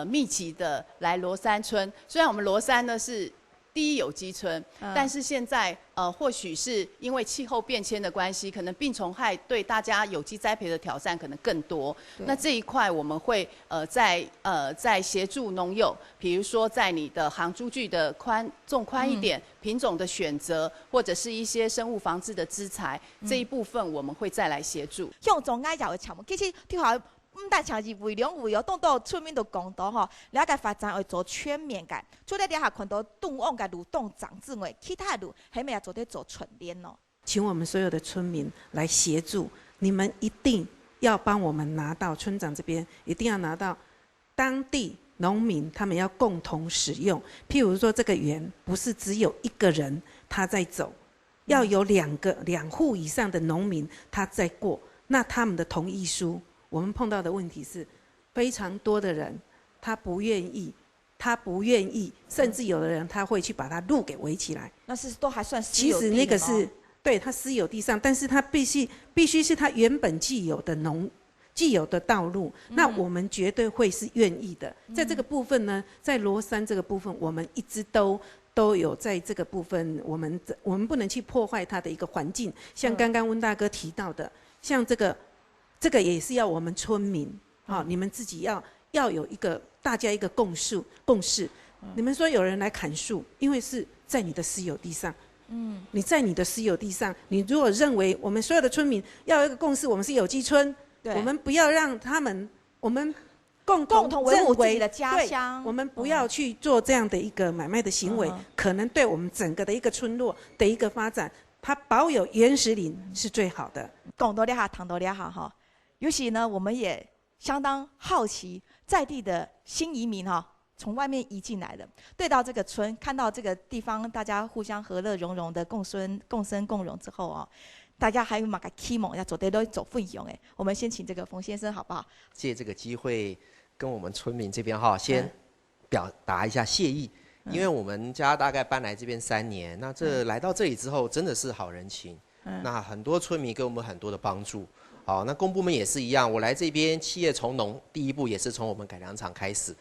密集的来罗山村。虽然我们罗山呢是第一有机村，但是现在或许是因为气候变迁的关系，可能病虫害对大家有机栽培的挑战可能更多。那这一块我们会在协助农友，比如说在你的行株距的种宽一点，品种的选择，或者是一些生物防治的资材，这一部分我们会再来协助。向总爱要的项目，其实听好。唔但像是为两为哦，当到村民都讲到吼，了解发展会做全面嘅，除了底下看到动物嘅蠕动长之外，其他路还没有做得做全面哦。请我们所有的村民来协助，你们一定要帮我们拿到村长这边，一定要拿到当地农民他们要共同使用。譬如说这个园不是只有一个人他在走，要有两户以上的农民他在过，那他们的同意书。我们碰到的问题是，非常多的人他不愿意，甚至有的人他会去把他路给围起来。那是都还算私有地。其实那个是对他私有地上，但是他必须是他原本既有的道路，那我们绝对会是愿意的。在这个部分呢，在罗山这个部分，我们一直都有在这个部分，我们不能去破坏它的一个环境。像刚刚温大哥提到的，像这个也是要我们村民你们自己要有大家一个共识。你们说有人来砍树，因为是在你的私有地上。你在你的私有地上，你如果认为我们所有的村民要有一个共识，我们是有机村，我们不要让他们，我们共同维护自己的家乡，我们不要去做这样的一个买卖的行为，可能对我们整个的一个村落的一个发展，它保有原始林是最好的。讲多了哈，谈多了哈哈。尤其呢，我们也相当好奇在地的新移民哈，从外面移进来的，对到这个村，看到这个地方大家互相和乐融融的共生共荣之后哦，大家还有嘛个期望要做得都走分享哎。我们先请这个冯先生好不好？借这个机会跟我们村民这边哈，先表达一下谢意，因为我们家大概搬来这边3年，那来到这里之后真的是好人情，那很多村民给我们很多的帮助。好，那公部门也是一样。我来这边企业从农，第一步也是从我们改良场开始。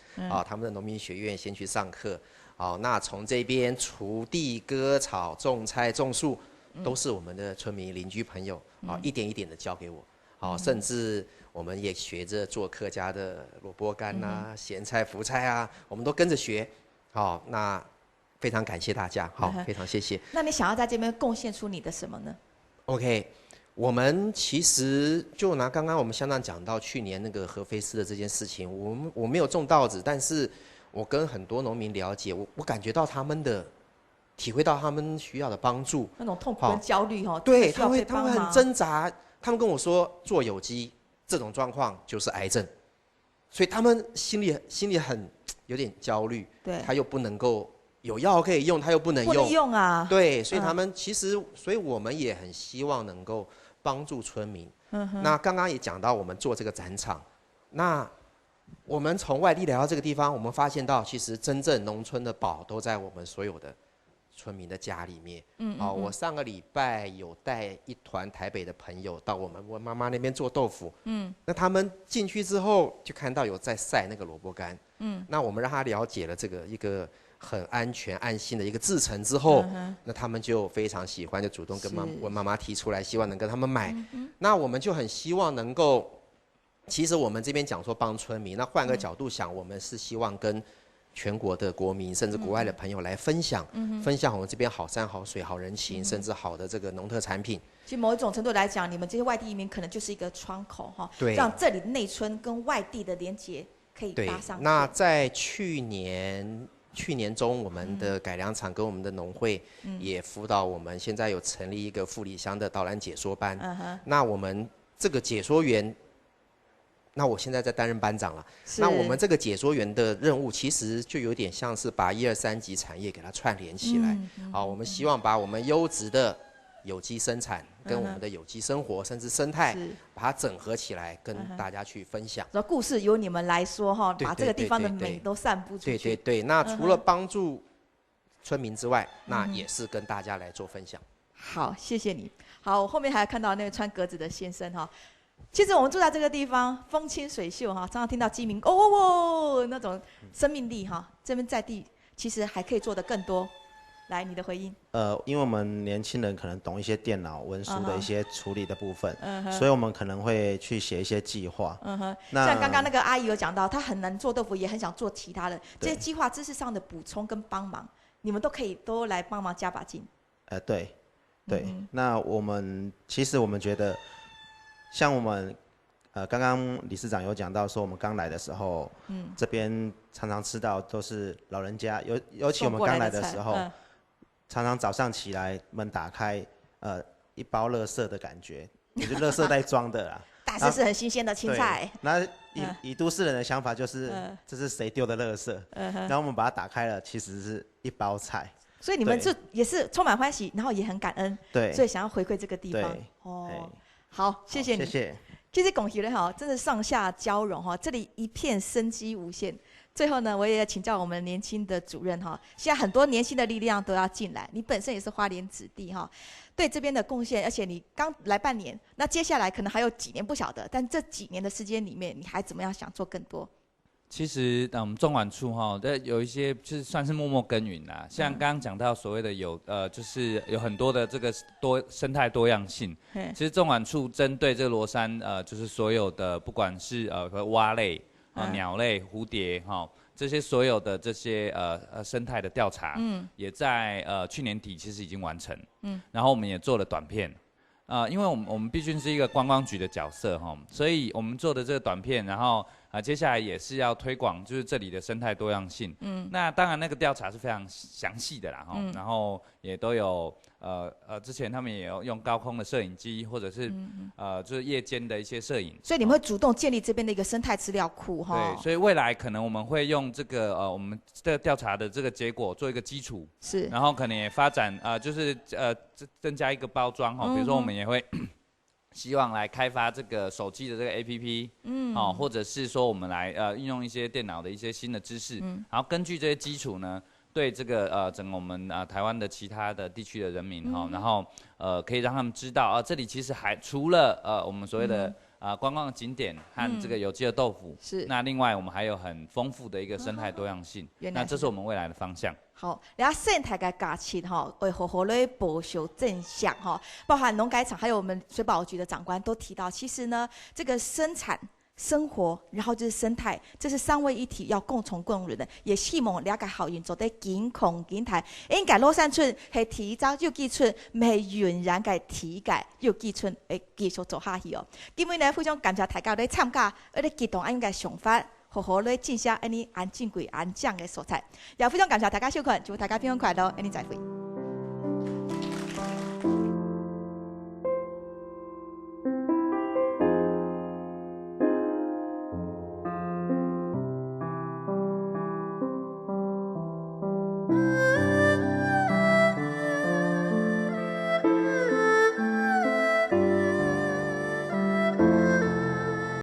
他们的农民学院先去上课。好，那从这边锄地、割草、种菜、种树，都是我们的村民、邻居朋友一点一点的教给我。好，甚至我们也学着做客家的萝卜干啊、咸菜、福菜啊，我们都跟着学。好，那非常感谢大家。好，非常谢谢。那你想要在这边贡献出你的什么呢 ？OK。我们其实就拿刚刚我们乡长讲到去年那个合肥市的这件事情，我没有种稻子，但是我跟很多农民了解，我感觉到他们的体会到他们需要的帮助，那种痛苦跟焦虑哈，对，他会很挣扎，他们跟我说做有机这种状况就是癌症，所以他们心里很有点焦虑，对，他又不能够有药可以用，他又不能用，不能用啊，对，所以他们其实，所以我们也很希望能够帮助村民。那刚刚也讲到我们做这个展场，那我们从外地来到这个地方，我们发现到其实真正农村的宝都在我们所有的村民的家里面。我上个礼拜有带一团台北的朋友到我妈妈那边做豆腐。那他们进去之后就看到有在晒那个萝卜干。那我们让他了解了这个一个很安全安心的一个制程之后，那他们就非常喜欢，就主动跟我妈妈提出来，希望能跟他们买。那我们就很希望能够，其实我们这边讲说帮村民，那换个角度想，我们是希望跟全国的国民，甚至国外的朋友来分享，分享我们这边好山好水好人情，甚至好的这个农特产品。其实某一种程度来讲，你们这些外地移民可能就是一个窗口哈，对，让这里的内村跟外地的连结可以搭上。那在去年中，我们的改良场跟我们的农会也辅导我们，现在有成立一个富里乡的导览解说班。那我们这个解说员，那我现在在担任班长了。那我们这个解说员的任务，其实就有点像是把1、2、3级产业给它串联起来。好，我们希望把我们优质的有机生产跟我们的有机生活，甚至生态，把它整合起来，跟大家去分享。故事由你们来说哈，把这个地方的美都散布出去。对。那除了帮助村民之外，那也是跟大家来做分享。好，谢谢你。好，我后面还看到那个穿格子的先生哈。其实我们住在这个地方，风清水秀哈，常常听到鸡鸣哦那种生命力哈。这边在地其实还可以做得更多。来，你的回应。因为我们年轻人可能懂一些电脑文书的一些处理的部分，所以我们可能会去写一些计划。像刚刚那个阿姨有讲到，她很难做豆腐，也很想做其他的这些计划知识上的补充跟帮忙，你们都可以都来帮忙加把劲。对。那我们其实我们觉得，像我们刚刚理事长有讲到说，我们刚来的时候，这边常常吃到都是老人家，尤其我们刚来的时候。常常早上起来门打开，一包垃圾的感觉，也就垃圾袋装的啦。但是是很新鲜的青菜。那以都市人的想法就是，这是谁丢的垃圾？然后我们把它打开了，其实是一包菜。所以你们也是充满欢喜，然后也很感恩，对，所以想要回馈这个地方。好，谢谢你。谢谢。其实恭喜了哈，真的上下交融哈，这里一片生机无限。最后呢，我也要请教我们年轻的主任哈，现在很多年轻的力量都要进来，你本身也是花莲子弟哈，对这边的贡献，而且你刚来半年，那接下来可能还有几年不晓得，但这几年的时间里面，你还怎么样想做更多？其实，种管处哈，有一些就是算是默默耕耘啦。像刚刚讲到所谓的就是有很多的这个生态多样性。其实种管处针对这个罗山就是所有的不管是蛙类、鸟类、蝴蝶哈这些所有的这些生态的调查，也在去年底其实已经完成。然后我们也做了短片。因为我们毕竟是一个观光局的角色哈，所以我们做的这个短片，然后接下来也是要推广就是这里的生态多样性。那当然那个调查是非常详细的啦哈，然后也都有之前他们也有用高空的摄影机，或者是就是夜间的一些摄影。所以你们会主动建立这边的一个生态资料库哈。对，所以未来可能我们会用这个我们这个调查的这个结果做一个基础，是，然后可能也发展就是增加一个包装哈，比如说我们也会希望来开发这个手机的这个 APP，或者是说我们来运用一些电脑的一些新的知识，然后根据这些基础呢，对这个整个我们台湾的其他的地区的人民哈，然后可以让他们知道这里其实还除了我们所谓的观光的景点和这个有机的豆腐，是，那另外我们还有很丰富的一个生态多样性，那这是我们未来的方向。好，然后生态的价值哈，为好好的保守正向哈，包含农改场还有我们水保局的长官都提到，其实呢，这个生产、生活，然后就是生态，这是三位一体要共同共荣的。也希望了解好运做得健康健态。应该罗山村系提早又基村，唔系原然嘅体改又基村会继续做下去哦。今日呢，非常感谢大家咧参加，咧激动安嘅想法。好好咧进下安尼安正贵安酱的所在，也非常感谢大家收看，祝大家平安快乐，安尼再会。